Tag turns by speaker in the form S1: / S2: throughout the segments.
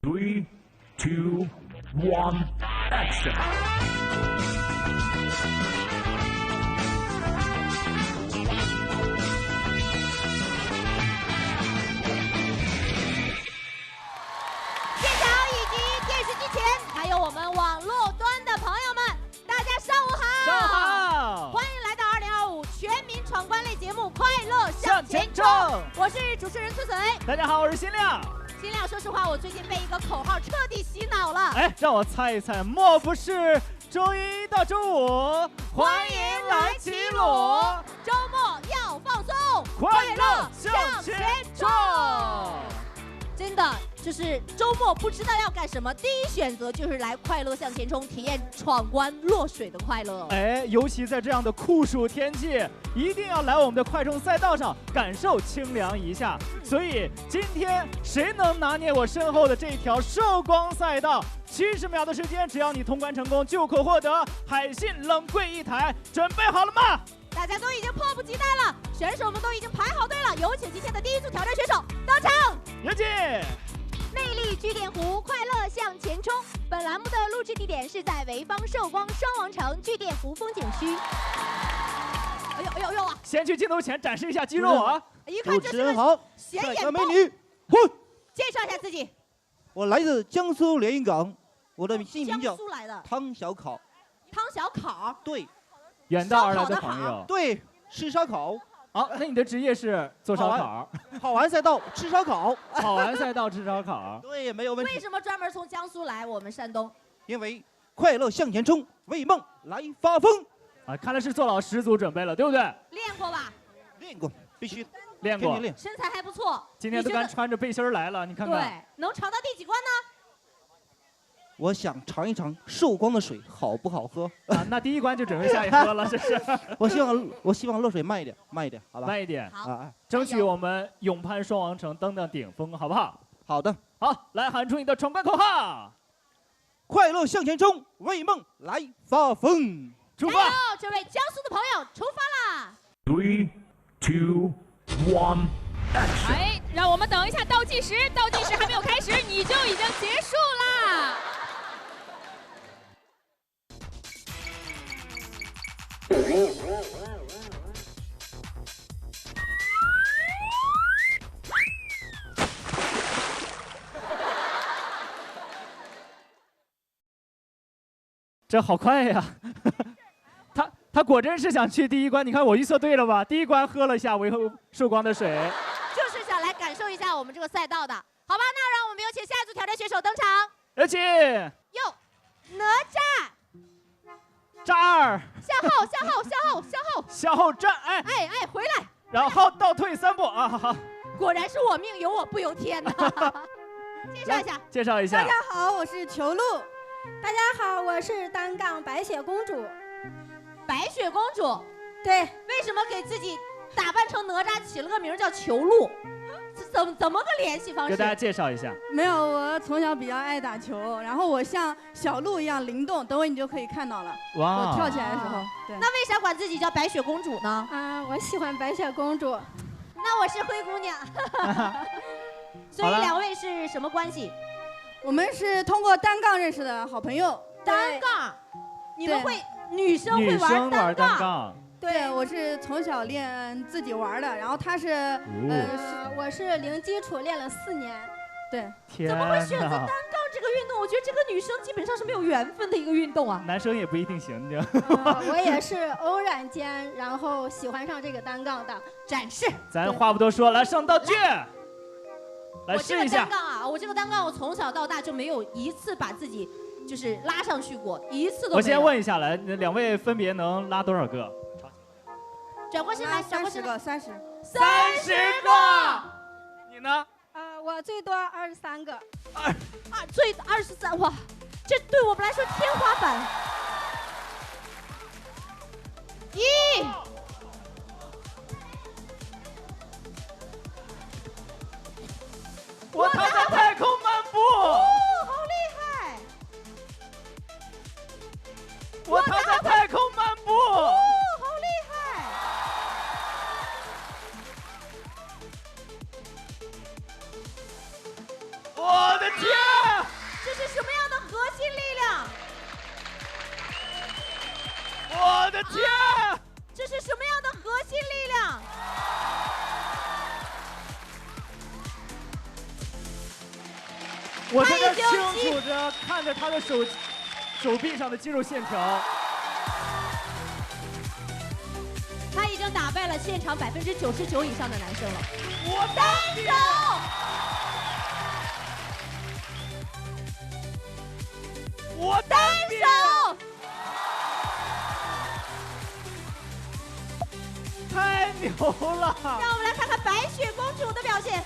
S1: 3, 2, 1, action!
S2: 还有我们网络端的朋友们，大家上午好！
S3: 上午好！
S2: 欢迎来到2025全民闯关类节目《快乐向前冲》，我是主持人翠翠。
S3: 大家好，我是新亮。
S2: 新亮，说实话，我最近被一个口号彻底洗脑了。
S3: 哎，让我猜一猜，莫不是周一到周五欢迎来齐鲁？
S2: 周末要放松，
S3: 快乐向前冲！
S2: 真的。就是周末不知道要干什么，第一选择就是来快乐向前冲，体验闯关落水的快乐。
S3: 哎，尤其在这样的酷暑天气，一定要来我们的快冲赛道上感受清凉一下。所以今天谁能拿捏我身后的这条寿光赛道？70秒的时间，只要你通关成功，就可获得海信冷柜1台。准备好了吗？
S2: 大家都已经迫不及待了，选手们都已经排好队了。有请今天的第一组挑战选手登场，
S3: 有请。
S2: 魅力聚点湖，快乐向前冲。本栏目的录制地点是在潍坊寿光双王城聚点湖风景区。哎呦哎呦哎呦啊！
S3: 先去镜头前展示一下肌肉啊！
S2: 一看就是个显眼
S4: 美女。
S2: 介绍一下自己。
S4: 我来自江苏连云港，我的姓名叫
S2: 江苏来的
S4: 汤小烤。
S2: 汤小烤。
S4: 对。
S3: 远道而来的朋友。
S4: 对，吃烧烤。
S3: 好，那你的职业是做烧烤？
S4: 好玩赛道吃烧烤。
S3: 好玩赛道吃烧烤。
S4: 对，没有问题。
S2: 为什么专门从江苏来我们山东？
S4: 因为快乐向前冲，为梦来发疯。
S3: 啊，看来是做了10组准备了，对不对？
S2: 练过吧？
S4: 练过，必须
S3: 练过。
S2: 身材还不错。
S3: 今天都敢穿着背心来了，你看看。
S2: 对，能尝到第几关呢？
S4: 我想尝一尝寿光的水好不好喝
S3: 啊？那第一关就准备下去喝了，这是。
S4: 我希望落水慢一点，慢一点，好吧？
S3: 慢一点，
S2: 好啊，
S3: 争取我们勇攀双王城，登顶峰，好不好？
S4: 好的。
S3: 好，来喊出你的闯关口号：
S4: 快乐向前冲，为梦来发疯。
S3: 出发！
S2: 加油，这位江苏的朋友，出发啦
S1: ！3, 2, 1, action！
S5: 哎，让我们等一下倒计时，倒计时还没有开始，你就已经结束啦。
S3: 这好快呀！他果真是想去第一关，你看我预测对了吧？第一关喝了一下潍坊寿光的水，
S2: 就是想来感受一下我们这个赛道的，好吧？那让我们有请下一组挑战选手登场。
S3: 有请。
S2: 哟，哪吒。
S3: 渣儿。向后站，哎，
S2: 回来。
S3: 然后倒退3步啊！好。
S2: 果然是我命由我不由天呐。
S3: 介绍一下。
S6: 大家好，我是裘露。大家好，我是单杠白雪公主。
S2: 白雪公主，
S6: 对，
S2: 为什么给自己打扮成哪吒起了个名叫裘露？怎么个联系方式？
S3: 给大家介绍一下。
S6: 没有，我从小比较爱打球，然后我像小鹿一样灵动，等会你就可以看到了。
S3: 哇！
S6: 我跳起来的时候。对。
S2: 那为啥管自己叫白雪公主呢？
S6: 啊，我喜欢白雪公主。
S2: 那我是灰姑娘。所以2位是什么关系？
S6: 我们是通过单杠认识的好朋友。
S2: 单杠？你们会？女生会玩单杠？
S6: 对，我是从小练自己玩的，然后他是我是零基础练了4年。对。
S2: 怎么会选择单杠这个运动？我觉得这个女生基本上是没有缘分的一个运动啊。
S3: 男生也不一定行，你
S6: 我也是偶然间，然后喜欢上这个单杠的。
S2: 展示。
S3: 咱话不多说，来上道具。来试一下。
S2: 我这个单杠啊，我这个单杠我从小到大就没有一次把自己就是拉上去过，一次都没有。
S3: 我先问一下，来，2位分别能拉多少个？
S2: 转过身来
S6: ，30个。
S3: 30个。你呢？
S6: 我最多23个。
S2: 最23，哇，这对我们来说天花板。
S3: 我踏在太空漫步。
S2: 好厉害！
S3: 我踏在太空漫步。
S2: 好厉害！
S3: 我的天！我在这清楚着看着他的手臂上的肌肉线条。
S2: 他已经打败了现场99%以上的男生了。
S3: 我
S2: 单手，
S3: 我单
S2: 手，
S3: 太牛了！
S2: 让我们来看看白雪公主的表现。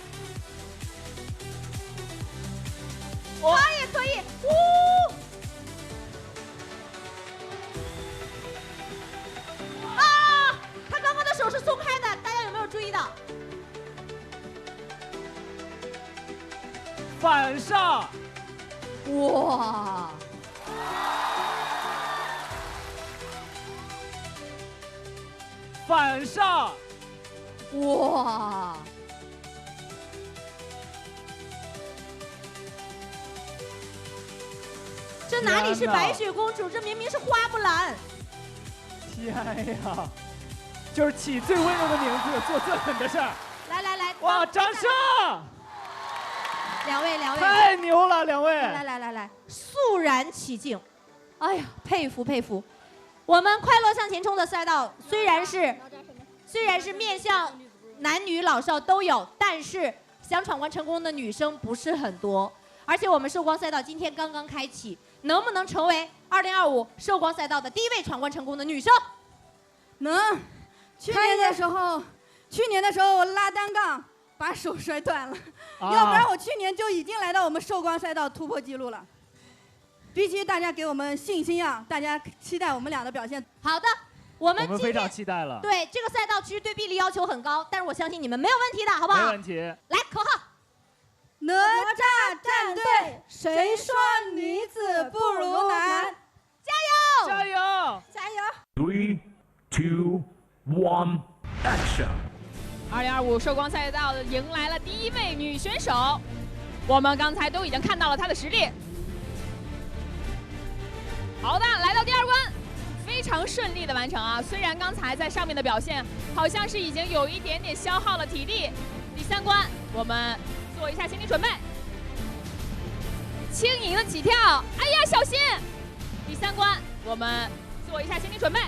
S2: 她也可以，啊！她刚刚的手是松开的，大家有没有注意到？
S3: 反上，
S2: 哇！
S3: 反上，
S2: 哇！这哪里是白雪公主，这明明是花木兰！
S3: 天呀，就是起最温柔的名字，做最狠的事儿。
S2: 来，
S3: 哇，掌声！
S2: 两位，
S3: 太牛了，两位！
S2: 来，肃然起敬。哎呀，佩服！我们快乐向前冲的赛道虽然是面向男女老少都有，但是想闯关成功的女生不是很多。而且我们寿光赛道今天刚刚开启，能不能成为2025寿光赛道的第一位闯关成功的女生？
S6: 能。去年的时候我拉单杠把手摔断了，要不然我去年就已经来到我们寿光赛道突破纪录了。必须大家给我们信心啊！大家期待我们俩的表现。
S2: 好的，我们
S3: 非常期待了。
S2: 对这个赛道其实对臂力要求很高，但是我相信你们没有问题的，好不好？
S3: 没问题。
S2: 来，口号。
S6: 哪吒战队，谁说女子不如男？
S2: 加油
S1: ！3, 2, 1, action！
S5: 2025寿光赛道迎来了第一位女选手，我们刚才都已经看到了她的实力。好的，来到第2关，非常顺利的完成啊！虽然刚才在上面的表现好像是已经有一点点消耗了体力。第3关，我们做一下心理准备，轻盈的起跳，哎呀，小心！第3关，我们做一下心理准备，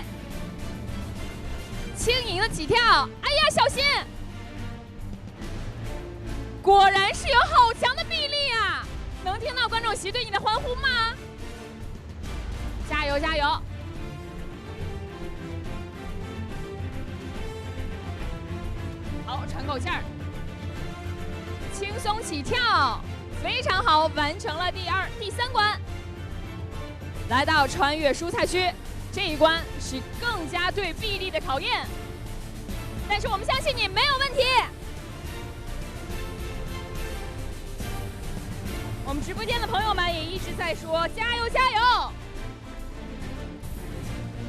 S5: 轻盈的起跳，哎呀，小心！果然是有好强的臂力啊！能听到观众席对你的欢呼吗？加油！好，喘口气儿，轻松起跳，非常好，完成了第3关。来到穿越蔬菜区，这一关是更加对臂力的考验，但是我们相信你没有问题。我们直播间的朋友们也一直在说加油！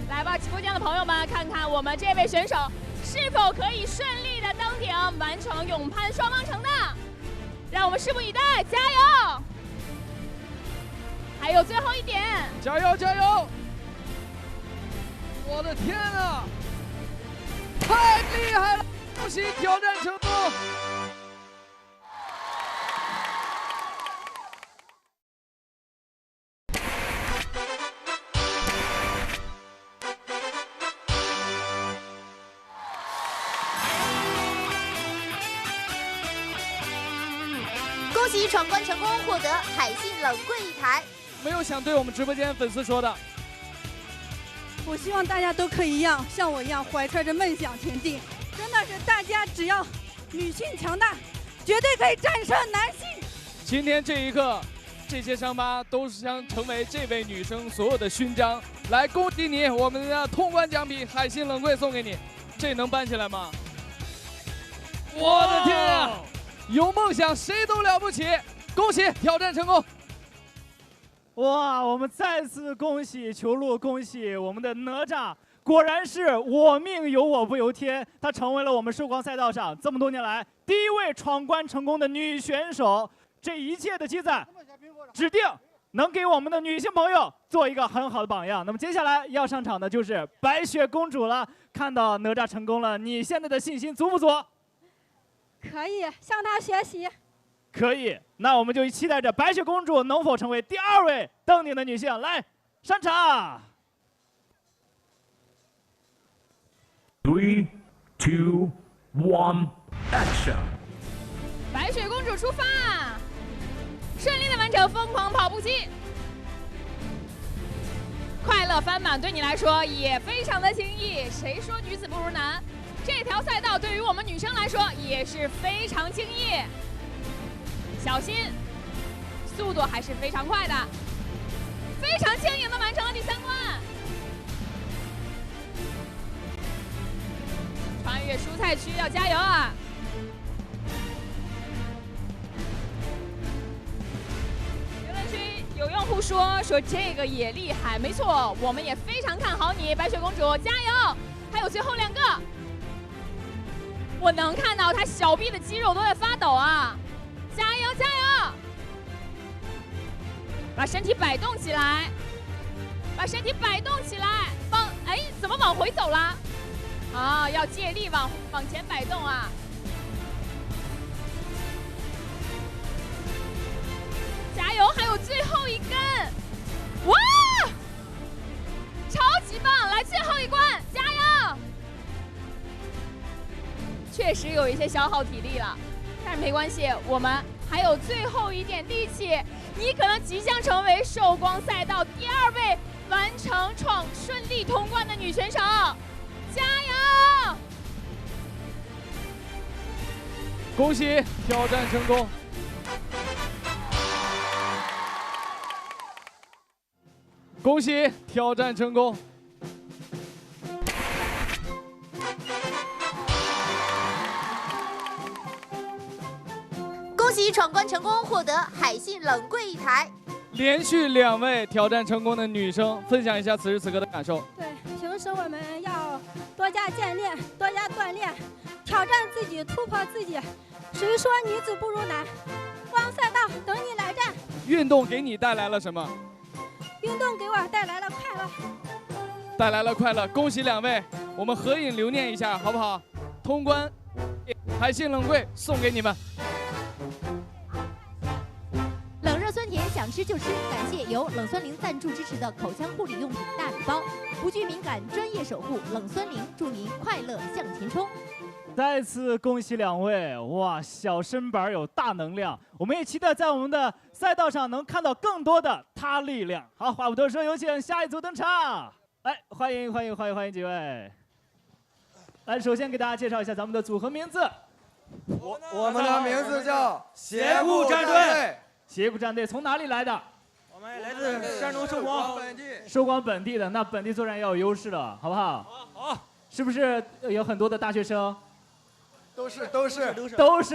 S5: 来吧，直播间的朋友们，看看我们这位选手是否可以顺利的登顶，完成勇攀双方城的，让我们拭目以待，加油！还有最后一点，
S7: 加油！我的天啊，太厉害了！恭喜挑战成功！
S2: 恭喜闯关成功，获得海信冷柜1台。
S7: 没有想对我们直播间粉丝说的。
S6: 我希望大家都可以像我一样怀揣着梦想前进。真的是大家只要女性强大，绝对可以战胜男性。
S7: 今天这一刻，这些伤疤都是将成为这位女生所有的勋章。来，恭喜你，我们的通关奖品海信冷柜送给你，这能搬起来吗？我的天啊！有梦想谁都了不起，恭喜挑战成功！
S3: 哇，我们再次恭喜球路，恭喜我们的哪吒，果然是我命由我不由天，她成为了我们寿光赛道上这么多年来第一位闯关成功的女选手。这一切的积攒，指定能给我们的女性朋友做一个很好的榜样。那么接下来要上场的就是白雪公主了。看到哪吒成功了，你现在的信心足不足？
S6: 可以向他学习。
S3: 可以，那我们就期待着白雪公主能否成为第2位登顶的女性。来，上场。
S1: 3, 2, 1, action！
S5: 白雪公主出发，顺利的完成疯狂跑步机。快乐翻版对你来说也非常的轻易，谁说女子不如男？这条赛道对于我们女生来说也是非常轻易。小心，速度还是非常快的，非常轻盈的完成了第3关。穿越蔬菜区要加油啊！评论区有用户说这个也厉害，没错，我们也非常看好你，白雪公主，加油！还有最后2个，我能看到她小臂的肌肉都在发抖啊！加油加油！把身体摆动起来，把身体摆动起来，怎么往回走了？啊，要借力往前摆动啊！加油，还有最后1根！哇，超级棒！来，最后1关，加油！确实有一些消耗体力了，但是没关系，我们还有最后一点力气。你可能即将成为寿光赛道第2位完成顺利通关的女选手。加油！
S7: 恭喜挑战成功！恭喜挑战成功！
S8: 恭喜闯关成功，获得海信冷柜1台。
S7: 连续2位挑战成功的女生，分享一下此时此刻的感受。
S9: 对，平时我们要多加健练，多加锻炼，挑战自己，突破自己。谁说女子不如男？光赛道等你来战。
S7: 运动给你带来了什么？
S9: 运动给我带来了快乐。
S7: 带来了快乐，恭喜2位，我们合影留念一下，好不好？通关，海信冷柜送给你们。
S2: 冷热酸甜，想吃就吃。感谢由冷酸灵赞助支持的口腔护理用品大礼包，不惧敏感，专业守护。冷酸灵祝您快乐向前冲。
S3: 再次恭喜2位，哇，小身板有大能量，我们也期待在我们的赛道上能看到更多的他力量。好，话不多说，有请下一组登场。来，欢迎几位。来，首先给大家介绍一下咱们的组合名字。
S10: 我们的名字叫协步战队。
S3: 协步战队从哪里来的？
S10: 我们来自山东寿光本地。
S3: 寿光本地的，那本地作战要有优势了，好不好？
S10: 好。
S3: 是不是有很多的大学生？
S10: 都是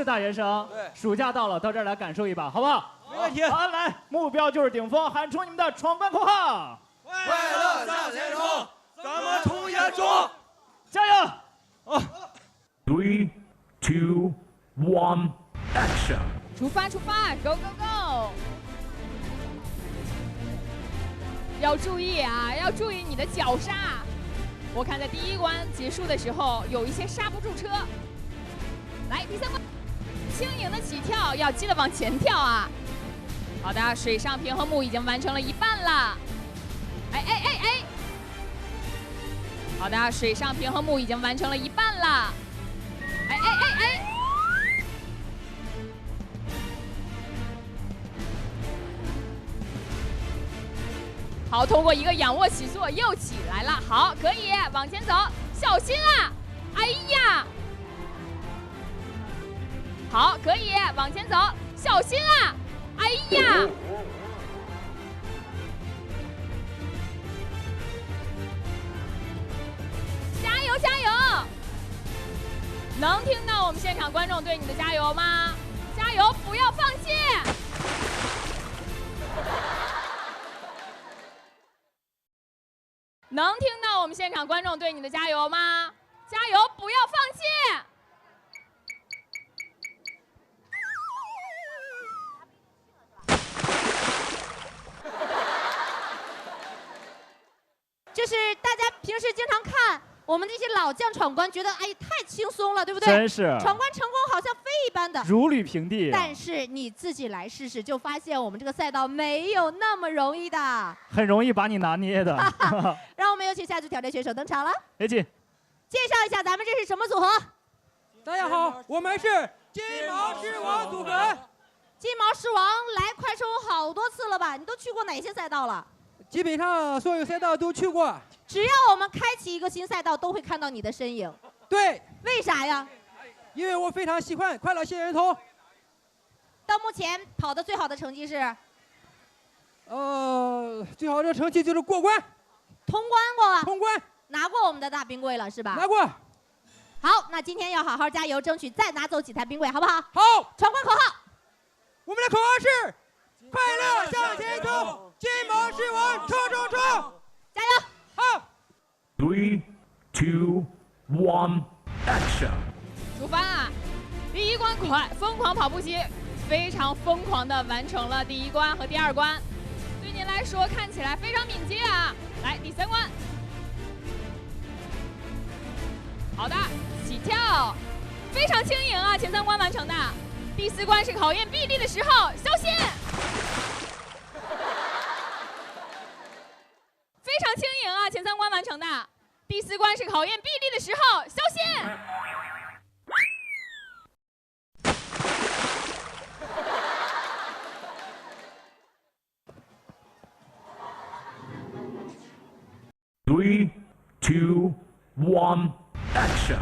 S10: 大学生。
S3: 对。暑假到了，到这儿来感受一把，好不好？
S10: 没问题。
S3: 好，来，目标就是顶峰，喊出你们的闯关口号！
S10: 快乐向前冲，咱们冲也冲！
S3: 加油！
S1: 3, 2, 1, action！
S5: 出发，Go Go Go！ 要注意啊，要注意你的脚刹。我看在第1关结束的时候，有一些刹不住车。来，第3关，轻盈的起跳，要记得往前跳啊。好的，水上平衡木已经完成了1半了。哎！好的，水上平衡木已经完成了1半了。哎！好，通过一个仰卧起坐又起来了，好，可以往前走，小心啊！哎呀，好，可以往前走，小心啊！哎呀，加油加油！能听到我们现场观众对你的加油吗？加油，不要放弃！能听到我们现场观众对你的加油吗？加油，不要放弃！
S2: 这是大家平时经常看我们这些老将闯关觉得哎太轻松了，对不对？
S3: 真是
S2: 闯关成功好像飞一般的，
S3: 如履平地。
S2: 但是你自己来试试，就发现我们这个赛道没有那么容易的，
S3: 很容易把你拿捏的。
S2: 让我们有请下一组挑战选手登场了。
S3: 有请。
S2: 介绍一下咱们这是什么组合？
S11: 大家好，我们是金毛狮王组合。
S2: 金毛狮王来快手好多次了吧？你都去过哪些赛道了？
S11: 基本上所有赛道都去过。
S2: 只要我们开启一个新赛道，都会看到你的身影。
S11: 对，
S2: 为啥呀？
S11: 因为我非常喜欢快乐仙人头。
S2: 到目前跑的最好的成绩是？
S11: 最好的成绩就是过关。
S2: 通关过了。
S11: 通关。
S2: 拿过我们的大冰柜了是吧？
S11: 拿过。
S2: 好，那今天要好好加油，争取再拿走几台冰柜，好不好？
S11: 好。
S2: 闯关口号，
S11: 我们的口号是：快乐向前冲，金毛狮王冲冲冲！
S2: 加油！
S11: 好。
S1: 3, 2, 1, action！
S5: 出发！第一关疯狂跑步机，非常疯狂的完成了第一关和第二关，对您来说看起来非常敏捷啊！来，第三关。好的，起跳，非常轻盈啊！前三关完成的。第四关是考验臂力的时候，小心！非常轻盈啊！前三关完成的。第四关是考验臂力的时候，小心！
S1: 3, 2, 1, action！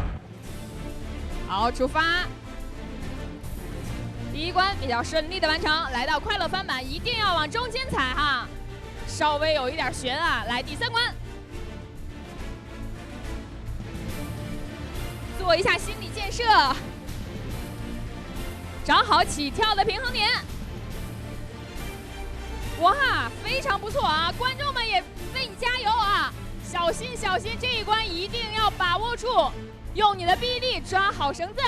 S5: 好，出发。第一关比较顺利的完成，来到快乐翻板一定要往中间踩哈，稍微有一点悬啊。来，第三关，做一下心理建设，找好起跳的平衡点。哇，非常不错啊！观众们也为你加油啊！ 小心小心，这一关一定要把握住，用你的臂力抓好绳子。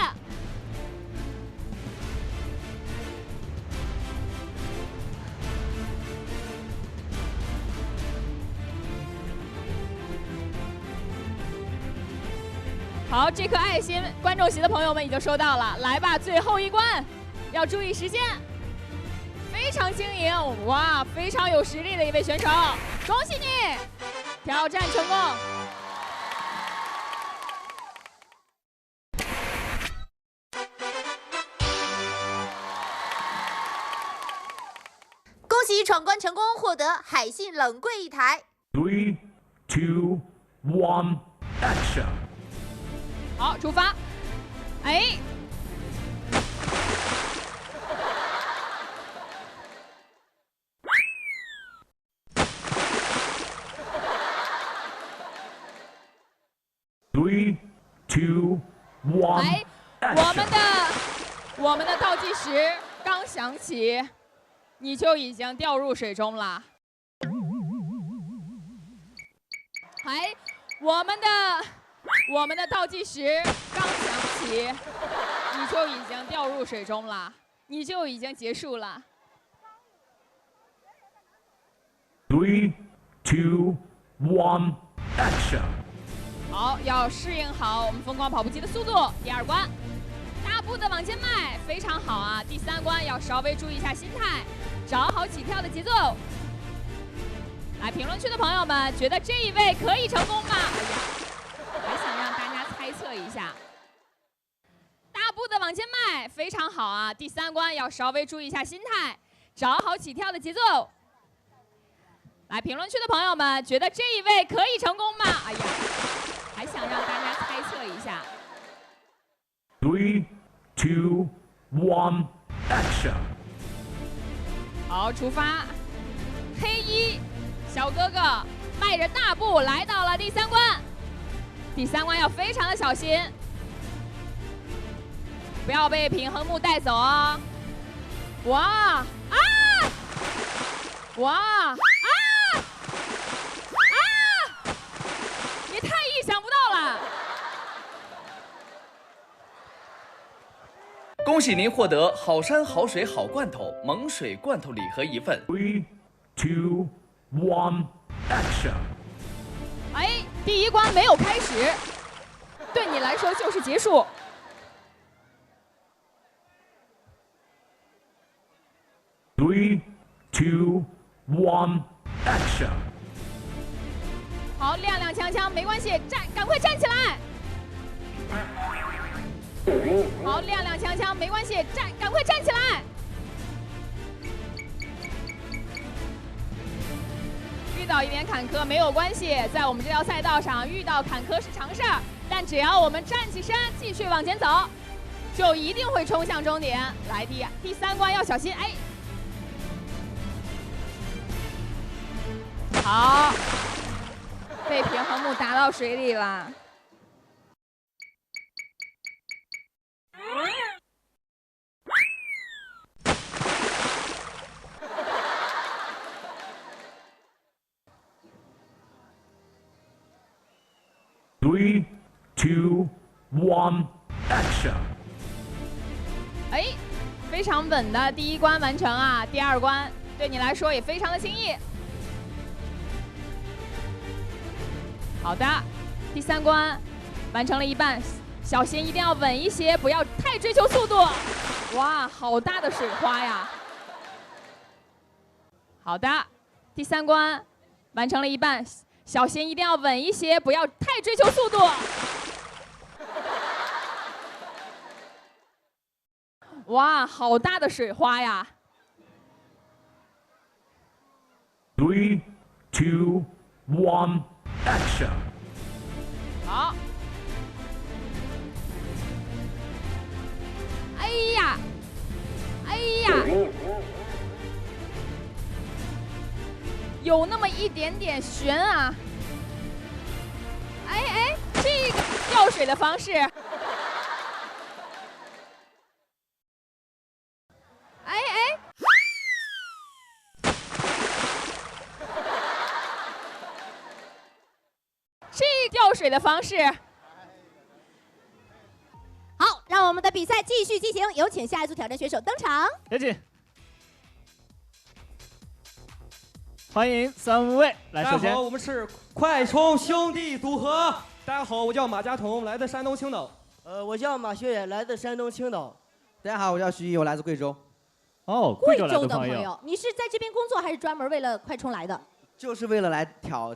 S5: 好，这颗爱心，观众席的朋友们已经收到了。来吧，最后一关，要注意时间。非常轻盈，哇，非常有实力的一位选手，恭喜你！ 挑战成功！
S8: 恭喜闯关成功，获得海信冷柜1台。
S1: 3, 2, 1, action！
S5: 好，出发！哎。
S1: 3, 2, 1，
S5: 来，我们的倒计时刚响起，你就已经掉入水中了。哎，我们的倒计时刚响起，你就已经掉入水中了，你就已经结束了。
S1: 3, 2, 1, action！
S5: 好，要适应好我们疯狂跑步机的速度。第二关，大步的往前迈，非常好啊。第三关要稍微注意一下心态，找好起跳的节奏。来，评论区的朋友们，觉得这一位可以成功吗？哎呀，还想让大家猜测一下。大步的往前迈，非常好啊。第三关要稍微注意一下心态，找好起跳的节奏。 来，评论区的朋友们，觉得这一位可以成功吗？哎呀，还想让大家猜测一下。
S1: 3, 2, 1, action！
S5: 好，出发。黑衣小哥哥迈着大步来到了第三关，第三关要非常的小心，不要被平衡木带走哦。哇啊！哇啊！ 太意想不到了！
S12: 恭喜您获得好山好水好罐头萌水罐头礼盒1份。
S1: 3, 2, 1, action！
S5: 哎，第一关没有开始，对你来说就是结束。
S1: 3, 2, 1, action！
S5: 好，踉踉跄跄没关系，赶快站起来。好，踉踉跄跄没关系，赶快站起来。遇到一点坎坷没有关系，在我们这条赛道上遇到坎坷是常事儿，但只要我们站起身，继续往前走，就一定会冲向终点。来，第3关要小心，哎。 好，被平衡木打到水里了。
S1: 3, 2, 1, action！
S5: 哎，非常稳的第1关完成啊！第2关对你来说也非常的轻易。 好的，第3关完成了一半，小心一定要稳一些，不要太追求速度。哇，好大的水花呀！好的，第3关完成了一半，小心一定要稳一些，不要太追求速度。哇，好大的水花呀
S1: ！3, 2, 1, action！
S5: 好。哎呀，哎呀，有那么一点点悬啊！哎哎，这个掉水的方式。 掉水的方式。
S2: 好，让我们的比赛继续进行，有请下一组挑战选手登场。
S3: 有请，欢迎3位来。首先，
S11: 大家好，我们是快充兄弟组合。大家好，我叫马家彤，来自山东青岛。
S13: 我叫马学远，来自山东青岛。
S4: 大家好，我叫徐毅，我来自贵州。
S3: 哦，
S2: 贵州的朋友，你是在这边工作还是专门为了快充来的？
S4: 就是为了来挑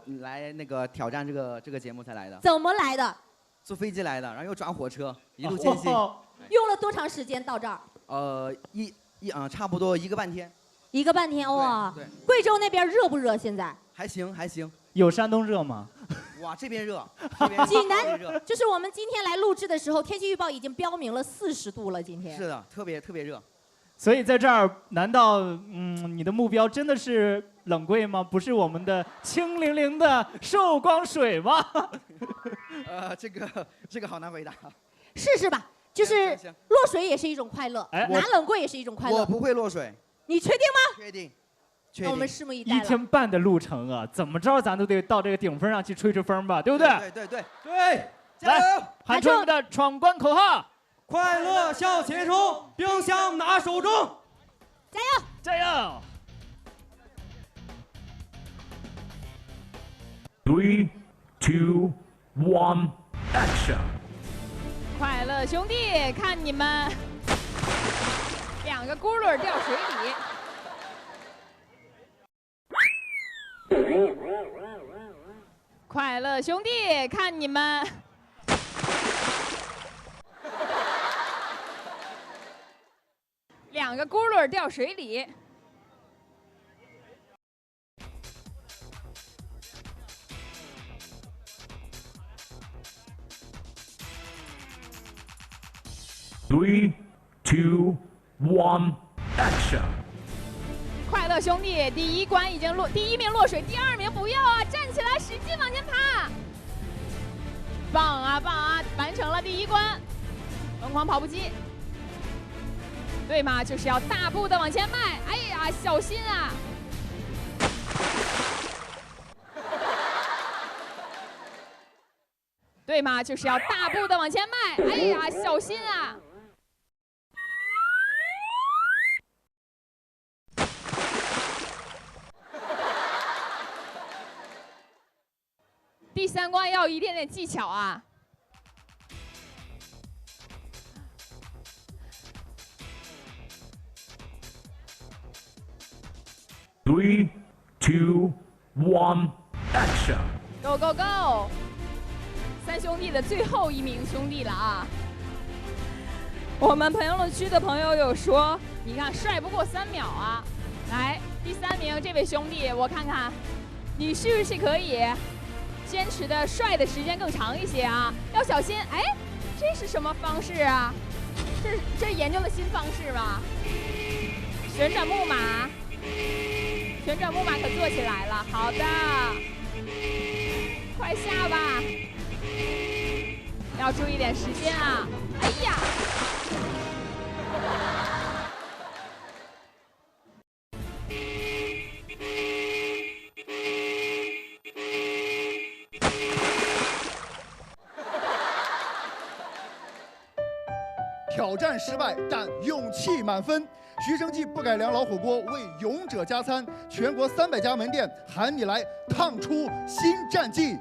S4: 战这个节目才来的。
S2: 怎么来的？
S4: 坐飞机来的，然后又转火车，一路艰辛。
S2: 用了多长时间到这儿？
S4: 差不多1个半天。
S2: 1个半天哇！
S4: 对。
S2: 贵州那边热不热？现在？
S4: 还行还行。
S3: 有山东热吗？
S4: 哇，这边热。
S2: 济南就是我们今天来录制的时候，天气预报已经标明了40度了。今天。
S4: 是的，特别热。
S3: 所以在这儿，难道你的目标真的是冷柜吗？不是我们的清凌凌的寿光水吗？
S4: 这个好难回答。
S2: 试试吧，就是落水也是一种快乐，拿冷柜也是一种快乐。
S4: 我不会落水。
S2: 你确定吗？
S4: 确定。
S2: 那我们拭目以待了。
S3: 1天半的路程啊，怎么着咱都得到这个顶峰上去吹吹风吧，对不对？
S4: 对。
S3: 来，喊出我们的闯关口号。
S11: 快乐向前冲，冰箱拿手中，
S2: 加油！
S3: 加油
S1: ！3, 2, 1, action！
S5: 快乐兄弟，看你们2个轱辘掉水里。快乐兄弟，看你们。 2个轱辘掉水里。
S1: 3, 2, 1, action！
S5: 快乐兄弟，第1关已经第1名落水，第2名不要啊！站起来，使劲往前爬。棒啊棒啊！完成了第1关，疯狂跑步机。 对嘛，就是要大步的往前迈。哎呀，小心啊！对嘛，就是要大步的往前迈。哎呀，小心啊！第3关要一点点技巧啊。
S1: 3, 2, 1, action!
S5: Go go go！ 三兄弟的最后一名兄弟了啊！我们评论区的朋友有说，你看帅不过3秒啊！来，第3名这位兄弟，我看看，你是不是可以坚持的帅的时间更长一些啊？要小心！哎，这是什么方式啊？这是研究的新方式吧？旋转木马，旋转木马可做起来了。好的，快下吧，要注意点时间啊！哎呀！
S14: 挑战失败，但勇气满分。徐生记不改良老火锅为勇者加餐，全国300家门店喊你来烫出新战绩。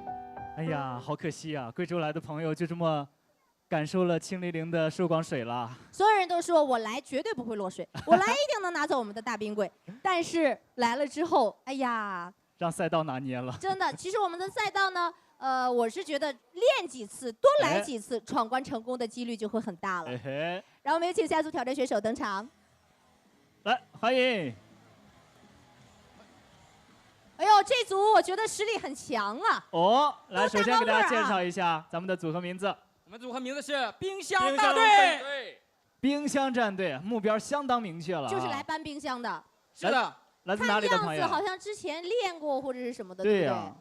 S3: 哎呀，好可惜啊！贵州来的朋友就这么感受了清零的寿光水了。
S2: 所有人都说我来绝对不会落水，我来一定能拿走我们的大冰柜。但是来了之后，哎呀，
S3: 让赛道拿捏了。
S2: 真的，其实我们的赛道呢，我是觉得练几次，多来几次，闯关成功的几率就会很大了。然后我们有请下组挑战选手登场。
S3: 来，欢迎。
S2: 哎呦，这组我觉得实力很强啊！
S3: 哦，来，首先给大家介绍一下咱们的组合名字。
S11: 我们组合名字是冰箱大队。
S3: 冰箱战队目标相当明确了，
S2: 就是来搬冰箱的。
S11: 是的，
S3: 来自哪里的朋友？
S2: 看样子好像之前练过或者是什么的，
S3: 对
S2: 不对？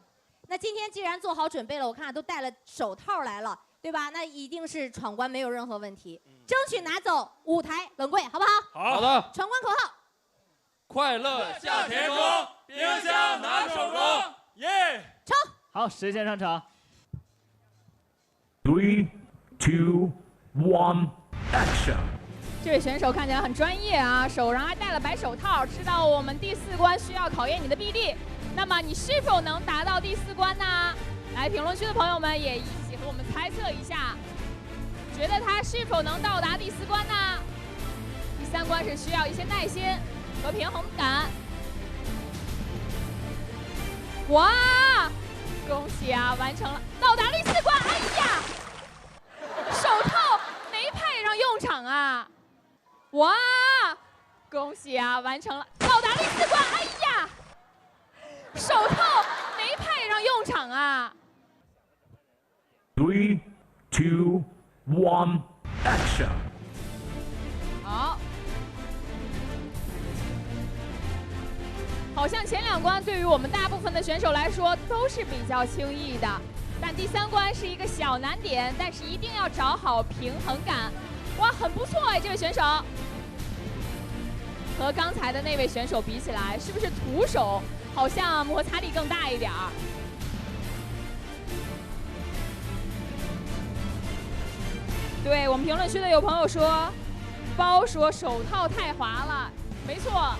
S2: 那今天既然做好准备了，我看都戴了手套来了，对吧？那一定是闯关没有任何问题，争取拿走5台冷柜，好不好？
S7: 好的。
S2: 闯关口号：
S7: 快乐向前冲，冰箱拿手中，耶！
S2: 冲！
S3: 好，谁先上场
S1: ？3, 2, 1, action！
S5: 这位选手看起来很专业啊，手上还戴了白手套，知道我们第4关需要考验你的臂力。那么你是否能达到第4关呢？来，评论区的朋友们也一起和我们猜测一下，觉得他是否能到达第4关呢？第3关是需要一些耐心和平衡感。哇，恭喜啊，完成了，到达第4关！哎呀，手套没派上用场啊！哇，恭喜啊，完成了，到达第4关！哎呀，手套没派上用场啊
S1: ！3, 2, 1, action！
S5: 好，好像前2关对于我们大部分的选手来说都是比较轻易的，但第3关是一个小难点，但是一定要找好平衡感。哇，很不错哎，这位选手。和刚才的那位选手比起来，是不是徒手好像摩擦力更大一点儿？对我们评论区的有朋友说，包说手套太滑了，没错，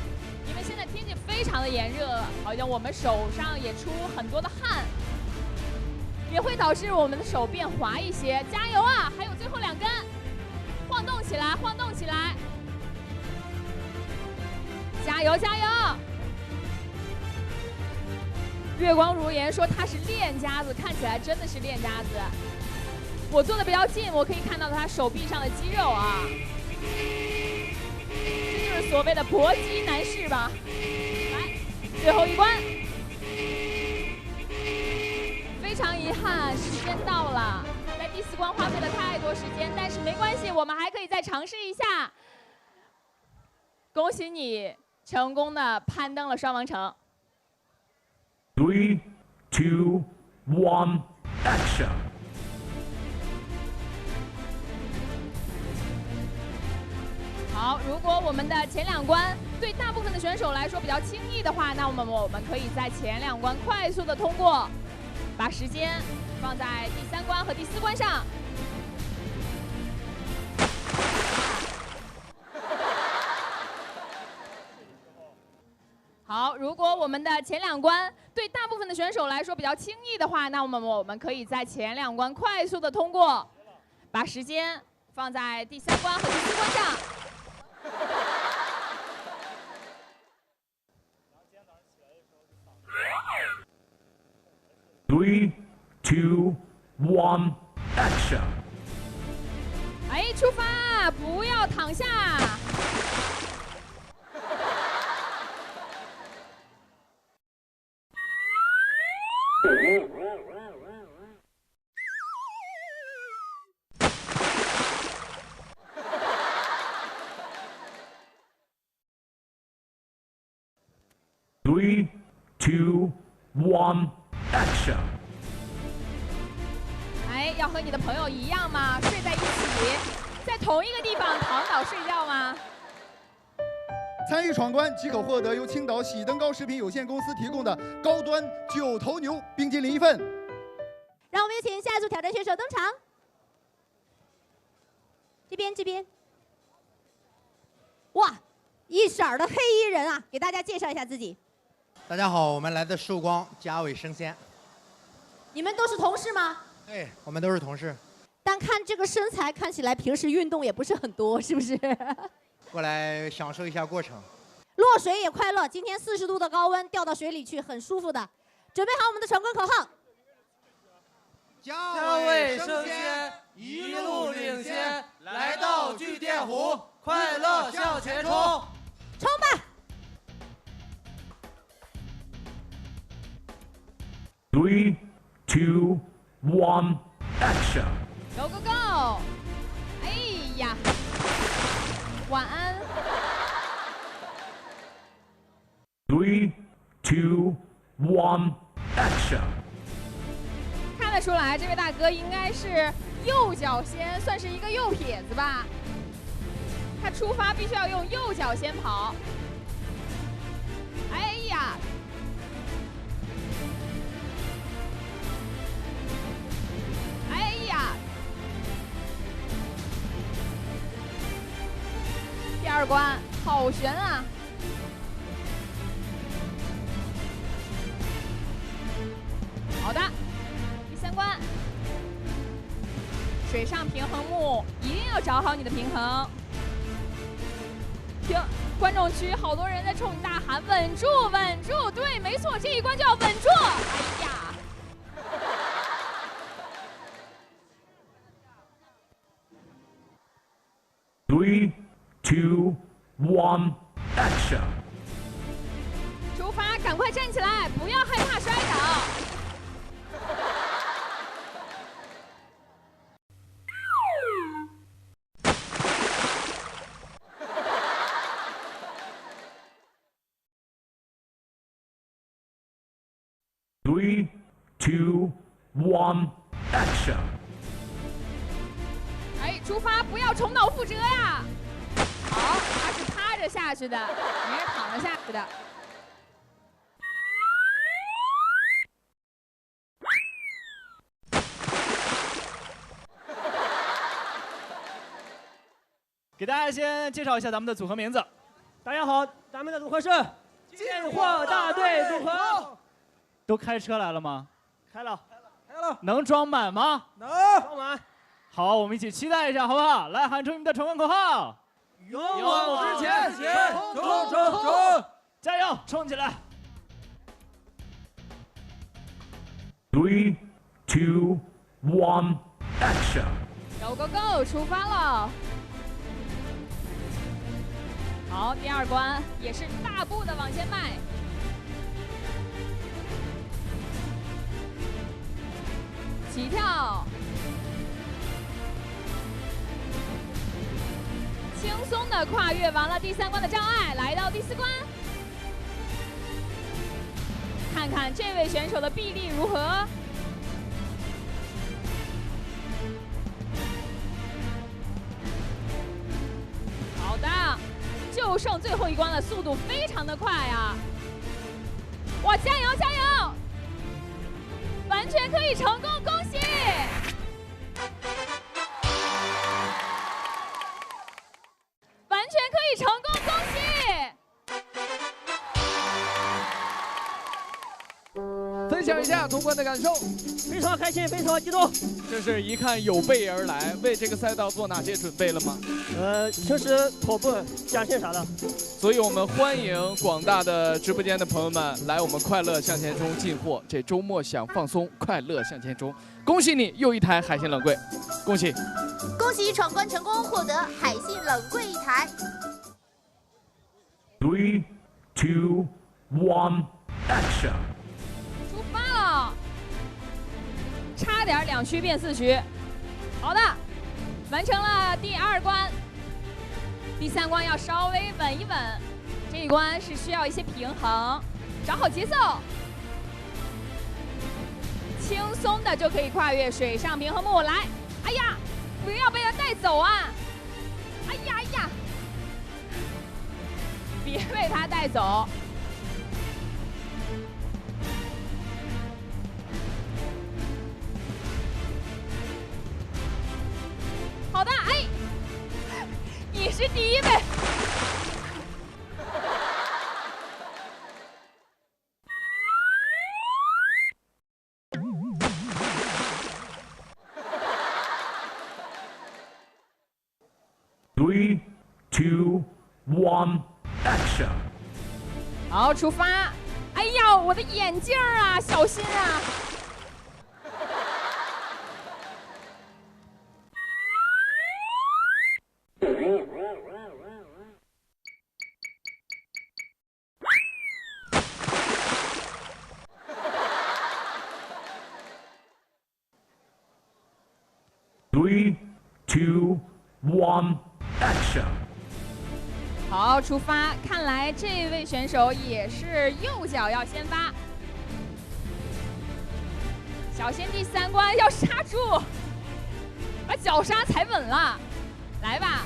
S5: 因为现在天气非常的炎热，好像我们手上也出很多的汗，也会导致我们的手变滑一些。加油啊！还有最后2根，晃动起来，晃动起来！加油加油！月光如言说他是练家子，看起来真的是练家子。我坐的比较近，我可以看到他手臂上的肌肉啊，这就是所谓的搏击男士吧。来，最后1关，非常遗憾，时间到了，在第4关花费了太多时间，但是没关系，我们还可以再尝试一下。恭喜你！成功的攀登了双王城。
S1: 3, 2, 1, action！
S5: 好，如果我们的前2关对大部分的选手来说比较轻易的话，那我们可以在前2关快速的通过，把时间放在第3关和第4关上。好，如果我们的前2关对大部分的选手来说比较轻易的话，那我们可以在前2关快速的通过，把时间放在第3关和第4关上。
S1: 3, 2, 1, action!
S5: 哎，出发，不要躺下。
S1: 3, 2, 1, action!
S5: 哎，要和你的朋友一样吗？睡在一起，在同一个地方躺倒睡觉吗？
S14: 参与闯关即可获得由青岛喜登高食品有限公司提供的高端9头牛冰激凌1份。
S2: 让我们有请下一组挑战选手登场。这边。哇，一色儿的黑衣人啊，给大家介绍一下自己。
S15: 大家好，我们来自寿光嘉伟生鲜。
S2: 你们都是同事吗？
S15: 对，我们都是同事。
S2: 但看这个身材，看起来平时运动也不是很多，是不是？
S15: 过来享受一下过程。
S2: 落水也快乐，今天40度的高温，掉到水里去很舒服的。准备好我们的闯关口号。
S10: 嘉伟生鲜一路领先，来到聚电湖，快乐向前冲！
S2: 冲吧！
S1: 3, 2, 1, action!
S5: Go go go！ 哎呀，晚安。
S1: 3, 2, 1, action!
S5: 看得出来，这位大哥应该是右脚先，算是一个右撇子吧。他出发必须要用右脚先跑。哎呀！ 哎呀！第二关好悬啊！好的，第3关，水上平衡木一定要找好你的平衡。观众区好多人在冲你大喊“稳住，稳住”，对，没错，这一关就要稳住。哎呀！
S1: 3, 2, 1, action!
S5: 出发，赶快站起来，不要害怕摔倒。
S1: 3, 2, 1, action!
S5: 哎，出发，不要重蹈覆辙呀！好，他是趴着下去的，你是躺着下去的。
S3: 给大家先介绍一下咱们的组合名字。
S11: 大家好，咱们的组合是进货大队组合。
S3: 都开车来了吗？
S11: 开了。
S3: 能装满吗？
S11: 能装满。
S3: 好，我们一起期待一下，好不好？来喊出你们的闯关口号！
S10: 勇往直前，冲！
S3: 加油，冲起来
S1: ！3, 2, 1, action!
S5: Go go go！ 出发了。好，第2关也是大步的往前迈。 起跳，轻松的跨越完了第3关的障碍，来到第4关，看看这位选手的臂力如何。好的，就剩最后一关了，速度非常的快啊！哇，加油加油！ 完全可以成功，恭喜！完全可以成功，恭喜！
S7: 分享一下通关的感受。
S13: 非常开心，非常激动。
S7: 这是一看有备而来，为这个赛道做哪些准备了吗？
S13: 平时跑步、健身啥的。
S7: 所以我们欢迎广大的直播间的朋友们来我们快乐向前冲进货。这周末想放松，快乐向前冲。恭喜你又一台海信冷柜，恭喜！
S8: 恭喜闯关成功，获得海信冷柜1台。
S1: 3, 2, 1, action！
S5: 出发了，差点2区变4区。好的，完成了第2关，第3关要稍微稳一稳，这一关是需要一些平衡，找好节奏，轻松的就可以跨越水上平衡木。来，哎呀，不要被他带走啊！哎呀哎呀，别被他带走。好的，哎，你是第1位。
S1: 3, 2, 1, action！
S5: 好，出发！哎呀，我的眼镜啊，小心啊！
S1: 3, 2, 1, action！
S5: 好，出发！看来这位选手也是右脚要先发，小心第3关要刹住，把脚刹踩稳了。来吧，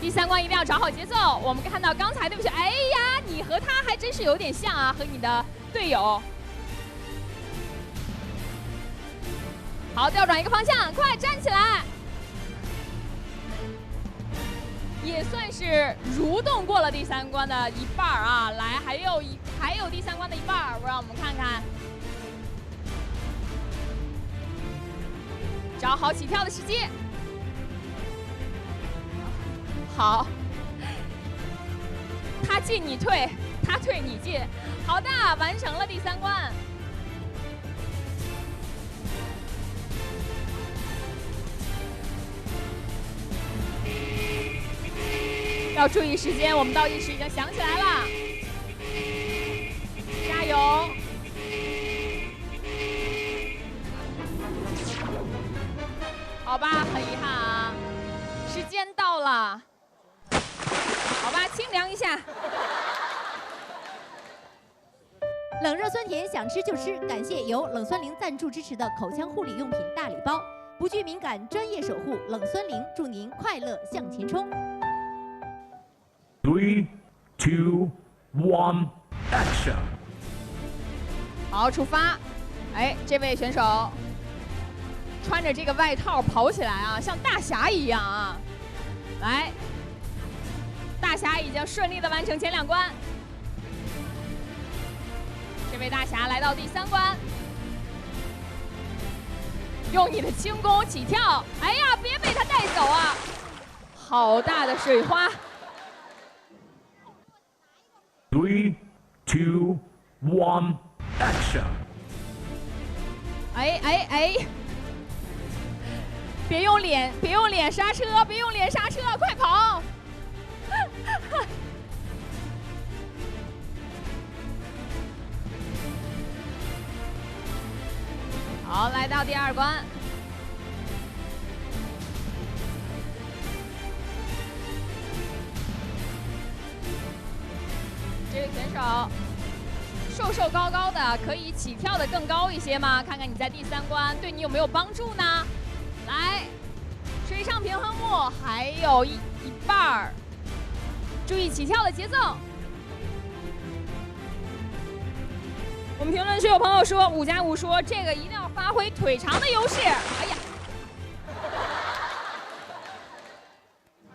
S5: 第3关一定要找好节奏。我们看到刚才对不起，哎呀，你和他还真是有点像啊，和你的队友。 好，调转一个方向，快站起来！也算是蠕动过了第3关的一半啊！来，还有第3关的一半，让我们看看，找好起跳的时机。好，他进你退，他退你进。好的，完成了第3关。 要注意时间，我们倒计时已经响起来了，加油！好吧，很遗憾啊，时间到了，好吧，清凉一下。
S2: 冷热酸甜，想吃就吃，感谢由冷酸灵赞助支持的口腔护理用品大礼包，不惧敏感，专业守护，冷酸灵祝您快乐向前冲。
S1: 3, 2, 1, action！
S5: 好，出发！哎，这位选手穿着这个外套跑起来啊，像大侠一样啊！来，大侠已经顺利的完成前2关。这位大侠来到第3关，用你的轻功起跳！哎呀，别被他带走啊！好大的水花！
S1: 3, 2, 1, action！
S5: 哎！别用脸刹车，别用脸刹车，快跑！好，来到第2关。 这位选手瘦高高的，可以起跳的更高一些吗？看看你在第3关对你有没有帮助呢？来，水上平衡木还有一半儿，注意起跳的节奏。我们评论区有朋友说5+5说这个一定要发挥腿长的优势。哎呀，